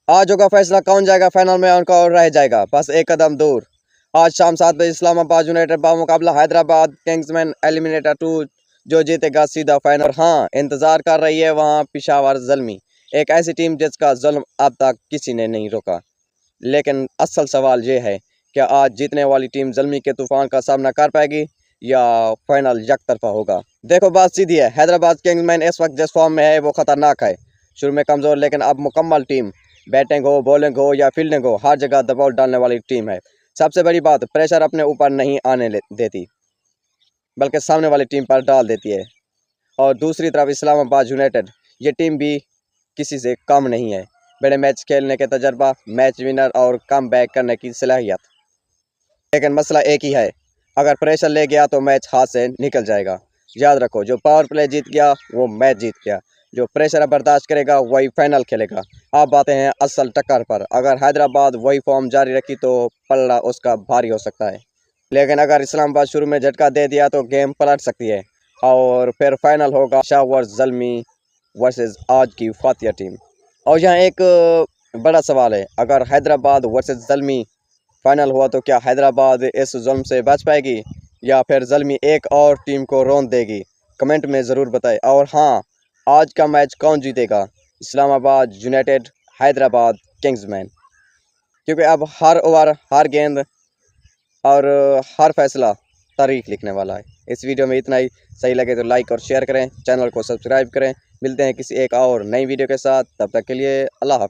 आज होगा फैसला कौन जाएगा फाइनल में और कौन रह जाएगा बस एक कदम दूर। आज शाम 7 बजे इस्लामाबाद यूनाइटेड का मुकाबला हैदराबाद किंग्समैन एलिमिनेटर 2 जो जीतेगा सीधा फाइनल। और हाँ, इंतजार कर रही है वहाँ पिशावर ज़ल्मी, एक ऐसी टीम जिसका जुल्म अब तक किसी ने नहीं रोका। लेकिन असल सवाल ये है कि आज जीतने वाली टीम ज़ल्मी के तूफान का सामना कर पाएगी या फाइनल यकतरफा होगा। देखो बात सीधी है, हैदराबाद किंग्समैन इस वक्त जिस फॉर्म में है वो खतरनाक है। शुरू में कमज़ोर लेकिन अब मुकम्मल टीम, बैटिंग हो, बॉलिंग हो या फील्डिंग हो, हर जगह दबाव डालने वाली टीम है। सबसे बड़ी बात, प्रेशर अपने ऊपर नहीं आने देती बल्कि सामने वाली टीम पर डाल देती है। और दूसरी तरफ इस्लामाबाद यूनाइटेड, ये टीम भी किसी से कम नहीं है। बड़े मैच खेलने के तजर्बा, मैच विनर और कम बैक करने की सलाहियत। लेकिन मसला एक ही है, अगर प्रेशर ले गया तो मैच हाथ से निकल जाएगा। याद रखो, जो पावर प्ले जीत गया वो मैच जीत गया, जो प्रेशर बर्दाश्त करेगा वही फाइनल खेलेगा। अब बातें हैं असल टक्कर पर। अगर हैदराबाद वही फॉर्म जारी रखी तो पलड़ा उसका भारी हो सकता है, लेकिन अगर इस्लामाबाद शुरू में झटका दे दिया तो गेम पलट सकती है और फिर फाइनल होगा पिशावर ज़ल्मी वर्सेस आज की फातिया टीम। और यहाँ एक बड़ा सवाल है, अगर हैदराबाद वर्सेस ज़ल्मी फाइनल हुआ तो क्या हैदराबाद इस जुल्म से बच पाएगी या फिर ज़ल्मी एक और टीम को रौंद देगी? कमेंट में ज़रूर बताएं। और हाँ, आज का मैच कौन जीतेगा, इस्लामाबाद यूनाइटेड, हैदराबाद किंग्समैन? क्योंकि अब हर ओवर, हर गेंद और हर फैसला तारीख लिखने वाला है। इस वीडियो में इतना ही। सही लगे तो लाइक और शेयर करें, चैनल को सब्सक्राइब करें। मिलते हैं किसी एक और नई वीडियो के साथ, तब तक के लिए अल्लाह हाफ़िज़।